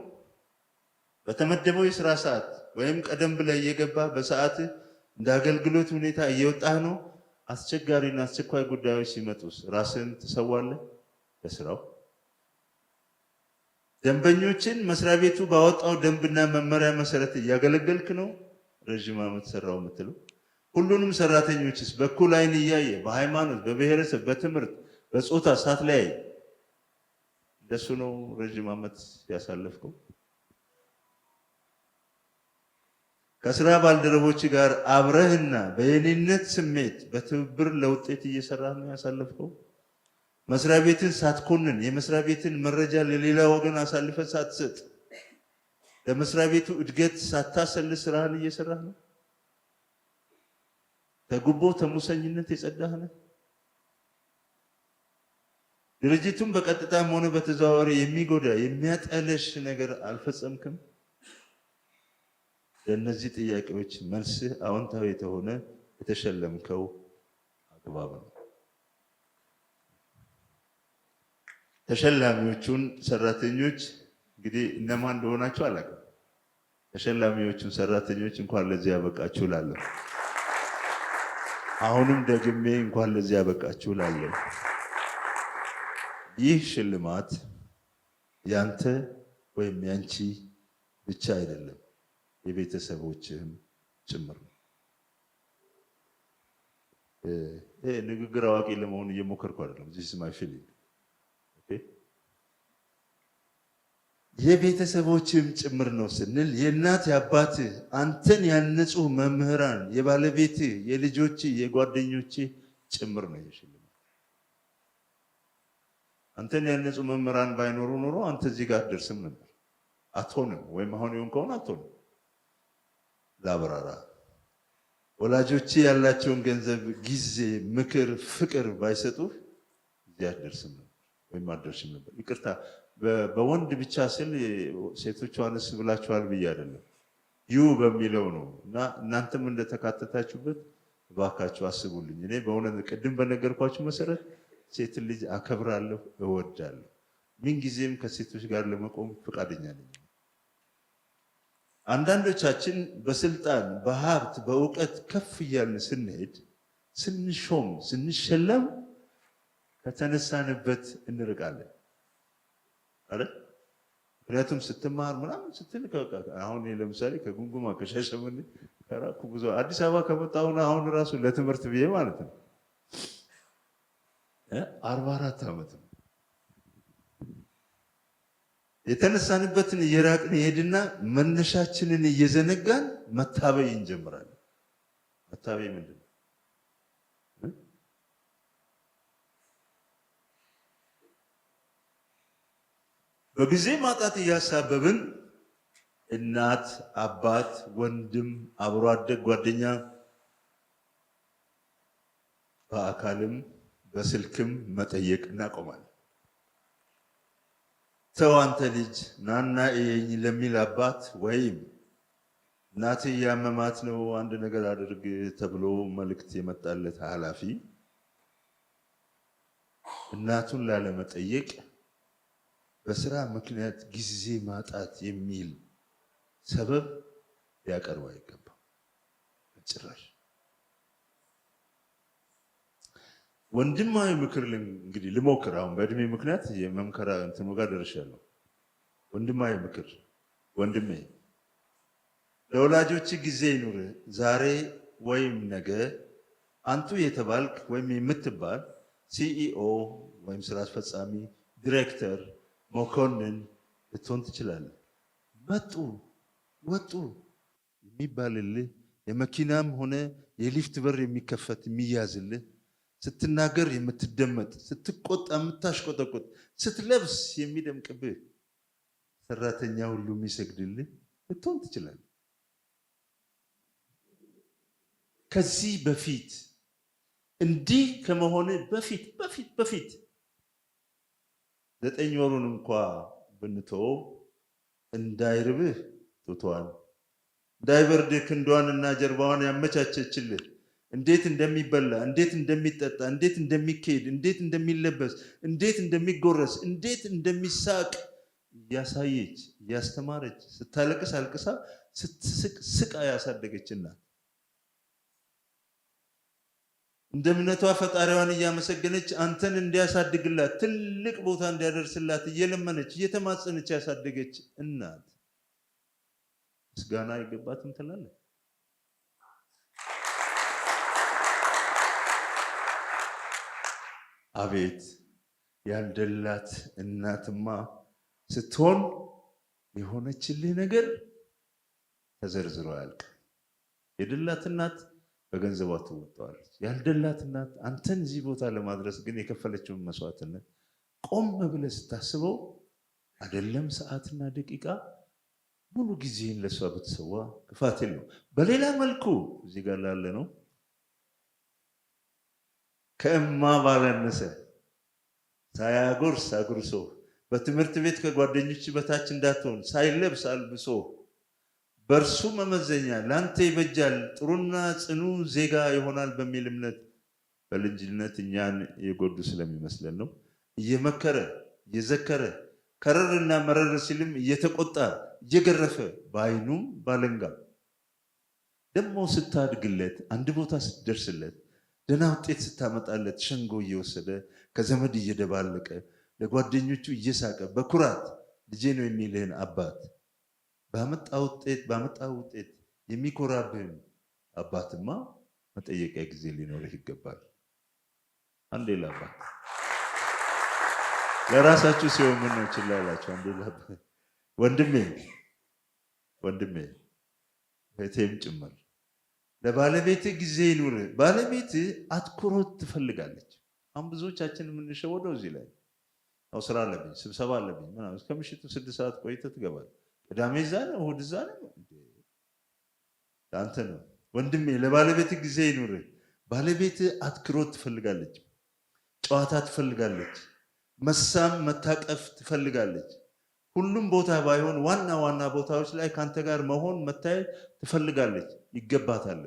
በተመደበው የስራ ሰዓት ወይም ቀደም ብለህ እየገባህ በሰዓትህ እንደ አገልግሎት ሁኔታ እየወጣህ ነው? አስቸጋሪና አስቸኳይ ጉዳዮች ሲመጡስ ራስህን ትሰዋለህ ለስራው? ደንበኞችን መስሪያ ቤቱ ባወጣው ደንብና መመሪያ መሰረት እያገለገልክ ነው? ረጅም ዓመት ሰራው የምትለው ሁሉንም ሰራተኞችስ በኩል አይን እያየ በሃይማኖት፣ በብሔረሰብ፣ በትምህርት፣ በጾታ ሳትለያይ እንደሱ ነው ረጅም ዓመት ያሳለፍከው? ከስራ ባልደረቦች ጋር አብረህና በየኔነት ስሜት በትብብር ለውጤት እየሰራህ ነው ያሳለፍከው? መስሪያ ቤትን ሳትኮንን የመስሪያ ቤትን መረጃ ለሌላ ወገን አሳልፈህ ሳትሰጥ ለመስሪያ ቤቱ እድገት ሳታሰልስ ስራህን እየሰራህ ነው? ከጉቦ ተሙሰኝነት የጸዳህ ነህ? ድርጅቱን በቀጥታም ሆነ በተዘዋዋሪ የሚጎዳ የሚያጠለሽ ነገር አልፈጸምክም? ለእነዚህ ጥያቄዎች መልስህ አዎንታዊ የተሆነ የተሸለምከው አግባብ ነው። ተሸላሚዎቹን ሰራተኞች እንግዲህ እነማን እንደሆናቸው አላውቅም። ተሸላሚዎቹን ሰራተኞች እንኳን ለዚህ ያበቃችሁ እላለሁ። አሁንም ደግሜ እንኳን ለዚህ ያበቃችሁ እላለሁ። ይህ ሽልማት ያንተ ወይም ያንቺ ብቻ አይደለም፣ የቤተሰቦችህም ጭምር ነው። ንግግር አዋቂ ለመሆን እየሞከርኩ አይደለም። this is my feeling የቤተሰቦችህም ጭምር ነው ስንል የእናት የአባትህ አንተን ያነጹ መምህራን፣ የባለቤትህ፣ የልጆችህ፣ የጓደኞችህ ጭምር ነው የሽልማት። አንተን ያነጹ መምህራን ባይኖሩ ኖሮ አንተ እዚህ ጋር አትደርስም ነበር፣ አትሆንም። ወይም አሁን ይሁን ከሆነ አትሆንም። ላብራራ። ወላጆች ያላቸውን ገንዘብ፣ ጊዜ፣ ምክር፣ ፍቅር ባይሰጡህ እዚህ አትደርስም ነበር ወይም አትደርስም ነበር። ይቅርታ በወንድ ብቻ ስል ሴቶቹ አነስ ብላችኋል ብዬ አይደለም፣ ዩ በሚለው ነው። እና እናንተም እንደተካተታችሁበት እባካችሁ አስቡልኝ። እኔ በእውነት ቅድም በነገርኳችሁ መሰረት ሴት ልጅ አከብራለሁ፣ እወዳለሁ። ምን ጊዜም ከሴቶች ጋር ለመቆም ፈቃደኛ ነኝ። አንዳንዶቻችን በስልጣን በሀብት በእውቀት ከፍ እያልን ስንሄድ ስንሾም ስንሸለም ከተነሳንበት እንርቃለን አይደል? ምክንያቱም ስትማር ምናምን ስትል አሁን ለምሳሌ ከጉንጉማ ከሻሸመኔ ከራኩ ብዙ አዲስ አበባ ከመጣሁ አሁን ራሱ ለትምህርት ብዬ ማለት ነው 44 ዓመት ነው። የተነሳንበትን እየራቅን ሄድና መነሻችንን እየዘነጋን መታበይ እንጀምራለን። መታበይ ምንድን ነው? በጊዜ ማጣት እያሳበብን እናት፣ አባት፣ ወንድም፣ አብሮ አደግ ጓደኛ በአካልም በስልክም መጠየቅ እናቆማለን። ተው አንተ ልጅ ናና እየኝ ለሚል አባት ወይም እናት ያመማት ነው አንድ ነገር አድርግ ተብሎ መልእክት የመጣለት ኃላፊ እናቱን ላለመጠየቅ በስራ ምክንያት ጊዜ ማጣት የሚል ሰበብ ሊያቀርብ አይገባም ጭራሽ። ወንድማዊ ምክር እንግዲህ ልሞክር። አሁን በእድሜ ምክንያት የመምከራ እንትኑ ጋር ደርሻለሁ። ወንድማዊ ምክር፣ ወንድሜ ለወላጆች ጊዜ ይኑር። ዛሬ ወይም ነገ አንቱ የተባልክ ወይም የምትባል ሲኢኦ ወይም ስራ አስፈጻሚ፣ ዲሬክተር፣ መኮንን ልትሆን ትችላለህ። መጡ ወጡ የሚባልልህ የመኪናም ሆነ የሊፍት በር የሚከፈት የሚያዝልህ፣ ስትናገር የምትደመጥ፣ ስትቆጣ የምታሽቆጠቆጥ፣ ስትለብስ የሚደምቅብህ፣ ሰራተኛ ሁሉ የሚሰግድልህ ልትሆን ትችላለህ። ከዚህ በፊት እንዲህ ከመሆን በፊት 9 ወሩን እንኳ ብንተወው እንዳይርብህ ጡቷን እንዳይበርድህ ክንዷንና ጀርባዋን ያመቻቸችልህ እንዴት እንደሚበላ እንዴት እንደሚጠጣ እንዴት እንደሚካሄድ እንዴት እንደሚለበስ እንዴት እንደሚጎረስ እንዴት እንደሚሳቅ እያሳየች እያስተማረች ስታለቅስ አልቅሳ ስትስቅ ስቃ ያሳደገች እናት እንደ እምነቷ ፈጣሪዋን እያመሰገነች አንተን እንዲያሳድግላት ትልቅ ቦታ እንዲያደርስላት እየለመነች እየተማጸነች ያሳደገች እናት ምስጋና አይገባትም ትላለህ? አቤት ያልደላት እናትማ ስትሆን የሆነችልህ ነገር ተዘርዝሮ አያልቅ። የደላት እናት በገንዘቧ ትወጣዋለች። ያልደላት እናት አንተን እዚህ ቦታ ለማድረስ ግን የከፈለችውን መስዋዕትነት ቆም ብለህ ስታስበው አይደለም ሰዓትና ደቂቃ ሙሉ ጊዜን ለሷ ብትሰዋ ክፋት የለው። በሌላ መልኩ እዚህ ጋር ላለ ነው ከእማ ባላነሰ ሳያጎርስ አጉርሶ በትምህርት ቤት ከጓደኞች በታች እንዳትሆን ሳይለብስ አልብሶ በእርሱ መመዘኛ ላንተ ይበጃል ጥሩና ጽኑ ዜጋ ይሆናል በሚል እምነት በልጅነት እኛን የጎዱ ስለሚመስለን ነው። እየመከረ እየዘከረ ከረርና መረር ሲልም እየተቆጣ እየገረፈ በአይኑም ባለንጋ ደግሞ ስታድግለት አንድ ቦታ ስትደርስለት ደህና ውጤት ስታመጣለት ሸንጎ እየወሰደ ከዘመድ እየደባለቀ ለጓደኞቹ እየሳቀ በኩራት ልጄ ነው የሚልህን አባት ባመጣ ውጤት የሚኮራብህን አባትማ መጠየቂያ ጊዜ ሊኖርህ ይገባል። አንዴ ለአባት ለራሳችሁ ሲሆን ምን ነው ችላላችሁ? አንዴ ለአባት ወንድሜ እህቴም ጭምር ለባለቤት ጊዜ ይኑር። ባለቤት አትኩሮት ትፈልጋለች። አሁን ብዙዎቻችን የምንሸወደው እዚህ ላይ ነው። ስራ አለብኝ ስብሰባ አለብኝ ምናምን እስከ ምሽቱ 6 ሰዓት ቆይተህ ትገባለህ። ቅዳሜ እዛ ነው እሑድ እዛ ነው አንተ ነው። ወንድሜ ለባለቤት ጊዜ ይኑር። ባለቤት አትኩሮት ትፈልጋለች። ጨዋታ ትፈልጋለች። መሳም መታቀፍ ትፈልጋለች። ሁሉም ቦታ ባይሆን ዋና ዋና ቦታዎች ላይ ካንተ ጋር መሆን መታየት ትፈልጋለች። ይገባታል።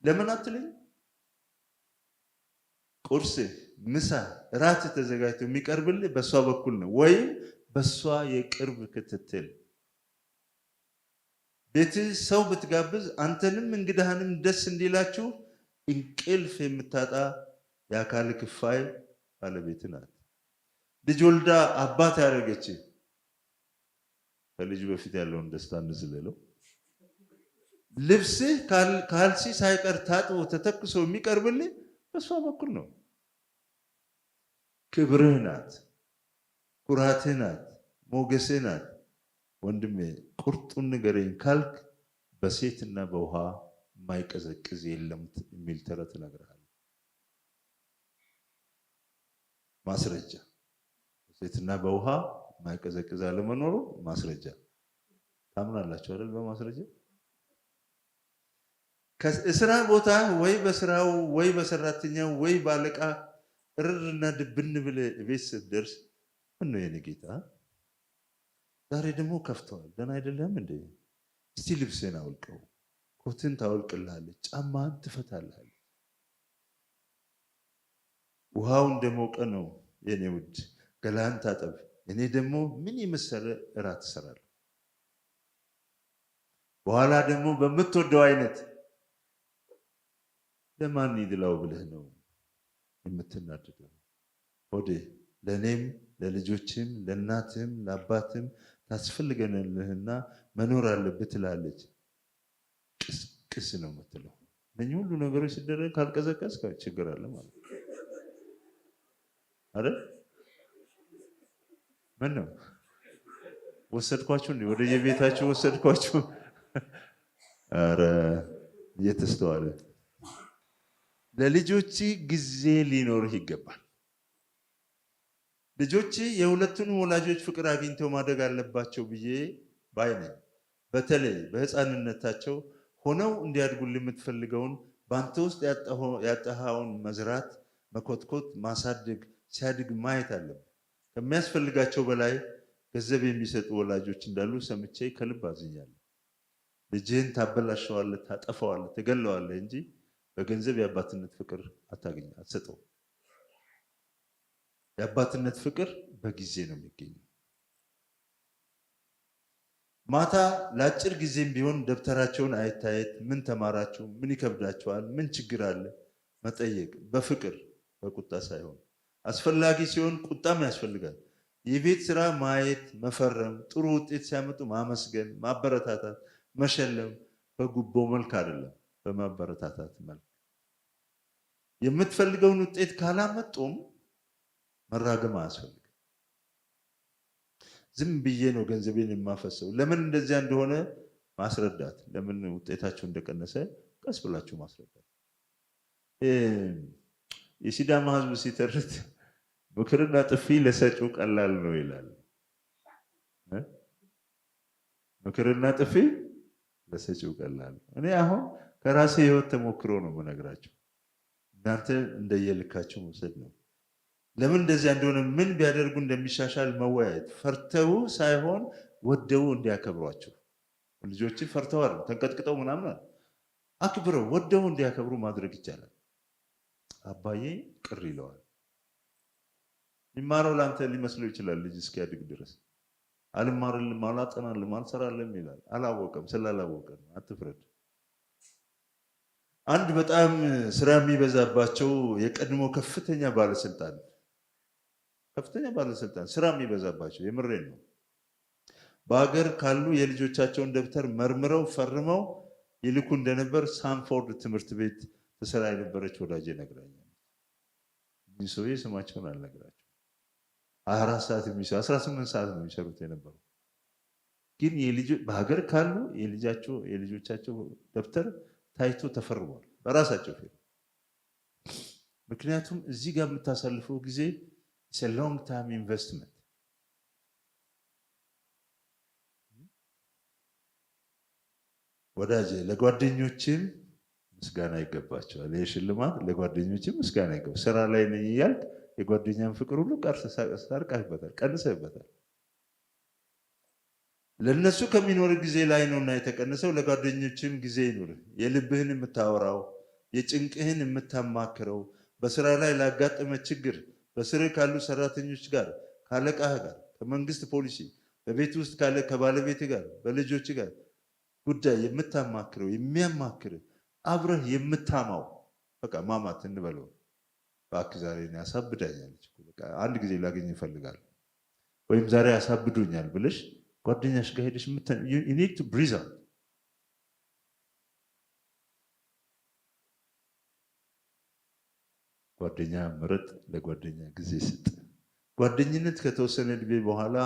ለምን አትለኝ? ቁርስ፣ ምሳ፣ ራት ተዘጋጅቶ የሚቀርብልህ በሷ በኩል ነው፣ ወይም በሷ የቅርብ ክትትል ቤት ሰው ብትጋብዝ አንተንም እንግዳህንም ደስ እንዲላችሁ እንቅልፍ የምታጣ የአካል ክፋይ ባለቤት ናት። ልጅ ወልዳ አባት ያደረገች ከልጅ በፊት ያለውን ደስታ እንዝለለው። ልብስህ ካልሲ ሳይቀር ታጥቦ ተተኩሶ የሚቀርብልህ በሷ በኩል ነው። ክብርህ ናት፣ ኩራትህ ናት፣ ሞገስህ ናት። ወንድሜ ቁርጡን ንገረኝ ካልክ በሴትና በውሃ የማይቀዘቅዝ የለም የሚል ተረት እነግርሃለሁ። ማስረጃ በሴትና በውሃ የማይቀዘቅዝ አለመኖሩ ማስረጃ። ታምናላችሁ አይደል? በማስረጃ ከስራ ቦታ ወይ በስራው ወይ በሰራተኛው ወይ ባለቃ እርርና ድብን ብለህ ቤት ስትደርስ ምነው የኔ ጌታ ዛሬ ደግሞ ከፍተዋል፣ ደህና አይደለም እንዴ? እስቲ ልብስህን አውልቀው፣ ኮትን ታወልቅልሃለች፣ ጫማህን ትፈታልሃለች። ውሃው እንደሞቀ ነው የኔ ውድ፣ ገላህን ታጠብ፣ እኔ ደግሞ ምን የመሰለ እራት እሰራለሁ። በኋላ ደግሞ በምትወደው አይነት ለማን ይድላው ብለህ ነው የምትናደደው? ሆዴ ለእኔም ለልጆችም ለእናትም ለአባትም ታስፈልገንልህና መኖር አለብህ ትላለች። ቅስ ነው የምትለው። እነኚህ ሁሉ ነገሮች ሲደረግ ካልቀዘቀዝ ችግር አለ ማለት ነው አይደል? ምን ነው ወሰድኳችሁ እንዴ? ወደ የቤታችሁ ወሰድኳችሁ? አረ እየተስተዋለ ለልጆች ጊዜ ሊኖርህ ይገባል። ልጆች የሁለቱን ወላጆች ፍቅር አግኝተው ማደግ አለባቸው ብዬ ባይ ነኝ። በተለይ በሕፃንነታቸው ሆነው እንዲያድጉልህ የምትፈልገውን በአንተ ውስጥ ያጣኸውን መዝራት፣ መኮትኮት፣ ማሳደግ ሲያድግ ማየት አለብህ። ከሚያስፈልጋቸው በላይ ገንዘብ የሚሰጡ ወላጆች እንዳሉ ሰምቼ ከልብ አዝኛለሁ። ልጅህን ታበላሸዋለህ፣ ታጠፋዋለህ፣ ትገለዋለህ እንጂ በገንዘብ የአባትነት ፍቅር አትሰጠው። የአባትነት ፍቅር በጊዜ ነው የሚገኘው። ማታ ለአጭር ጊዜም ቢሆን ደብተራቸውን አይታየት፣ ምን ተማራችሁ፣ ምን ይከብዳቸዋል፣ ምን ችግር አለ መጠየቅ፣ በፍቅር በቁጣ ሳይሆን። አስፈላጊ ሲሆን ቁጣም ያስፈልጋል። የቤት ስራ ማየት፣ መፈረም፣ ጥሩ ውጤት ሲያመጡ ማመስገን፣ ማበረታታት፣ መሸለም በጉቦ መልክ አይደለም፣ በማበረታታት መልክ። የምትፈልገውን ውጤት ካላመጡም መራገም አያስፈልግም። ዝም ብዬ ነው ገንዘቤን የማፈሰው፣ ለምን እንደዚያ እንደሆነ ማስረዳት፣ ለምን ውጤታቸው እንደቀነሰ ቀስ ብላችሁ ማስረዳት። የሲዳማ ሕዝብ ሲተርት ምክርና ጥፊ ለሰጪው ቀላል ነው ይላል። ምክርና ጥፊ ለሰጪው ቀላል ነው። እኔ አሁን ከራሴ ሕይወት ተሞክሮ ነው የምነግራቸው። እናንተ እንደየልካችሁ መውሰድ ነው። ለምን እንደዚያ እንደሆነ ምን ቢያደርጉ እንደሚሻሻል መወያየት፣ ፈርተው ሳይሆን ወደው እንዲያከብሯቸው። ልጆች ፈርተው አይደል ተንቀጥቅጠው ምናምን አክብረው ወደው እንዲያከብሩ ማድረግ ይቻላል። አባዬ ቅር ይለዋል። የሚማረው ለአንተ ሊመስለው ይችላል። ልጅ እስኪያድግ ድረስ አልማርልም፣ አላጠናልም፣ አልሰራልም ይላል። አላወቀም። ስላላወቀ ነው። አትፍረድ። አንድ በጣም ስራ የሚበዛባቸው የቀድሞ ከፍተኛ ባለስልጣን ስራ የሚበዛባቸው የምሬን ነው፣ በሀገር ካሉ የልጆቻቸውን ደብተር መርምረው ፈርመው ይልኩ እንደነበር ሳንፎርድ ትምህርት ቤት ትሰራ የነበረች ወዳጄ ነግራኛል። እዚህ ሰውዬ ስማቸውን አልነግራቸው። 24 ሰዓት የሚሰሩ 18 ሰዓት ነው የሚሰሩት የነበሩ። ግን በሀገር ካሉ የልጆቻቸው ደብተር ታይቶ ተፈርሟል በራሳቸው ፊልም። ምክንያቱም እዚህ ጋር የምታሳልፈው ጊዜ ሎንግ ታይም ኢንቨስትመንት። ወዳጄ ለጓደኞችም ምስጋና ይገባቸዋል። ይህ ሽልማት ለጓደኞችም ምስጋና ይገባል። ስራ ላይ ነኝ እያልክ የጓደኛን ፍቅር ሁሉ ሰርቀህበታል፣ ቀንሰህበታል። ለነሱ ከሚኖር ጊዜ ላይ ነውና የተቀነሰው። ለጓደኞችም ጊዜ ይኑር። የልብህን የምታወራው፣ የጭንቅህን የምታማክረው፣ በስራ ላይ ላጋጠመ ችግር በስር ካሉ ሰራተኞች ጋር፣ ካለቃህ ጋር፣ ከመንግስት ፖሊሲ፣ በቤት ውስጥ ካለ ከባለቤት ጋር፣ በልጆች ጋር ጉዳይ የምታማክረው የሚያማክርህ አብረህ የምታማው በቃ ማማት እንበለው ባክ ዛሬ ያሳብዳኛለች በቃ አንድ ጊዜ ላገኝ ይፈልጋል ወይም ዛሬ ያሳብዱኛል ብለሽ ጓደኛሽ ጋር ሄደሽ you need to breathe out ጓደኛ ምረጥ ለጓደኛ ጊዜ ስጥ ጓደኝነት ከተወሰነ እድሜ በኋላ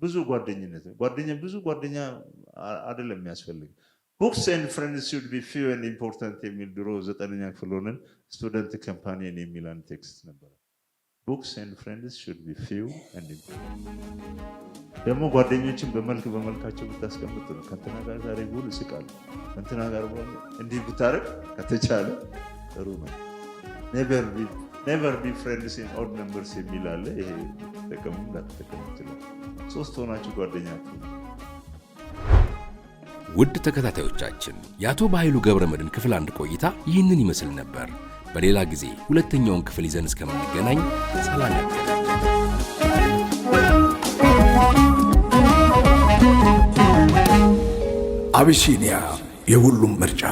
ብዙ ጓደኛ አይደለም የሚያስፈልግ books and friends should be few and important የሚል ድሮ 9ኛ ክፍል ሆነን ስቱደንት ካምፓኒየን የሚል አንድ ቴክስት ነበር books and friends should be few and important ደግሞ ጓደኞችን በመልካቸው ብታስቀምጥ ነው ከእንትና ጋር ዛሬ ሁሉ ስቃል እንትና ጋር እንዲህ ብታረግ ከተቻለ ጥሩ ነው never be friends in odd numbers የሚል አለ ይሄ ተቀሙ እንዳትተቀሙ ይችላል ሶስት ሆናችሁ ጓደኛችሁ ውድ ተከታታዮቻችን የአቶ በኃይሉ ገብረመድህን ክፍል 1 ቆይታ ይህንን ይመስል ነበር በሌላ ጊዜ ሁለተኛውን ክፍል ይዘን እስከምንገናኝ ሰላም አቢሲኒያ የሁሉም ምርጫ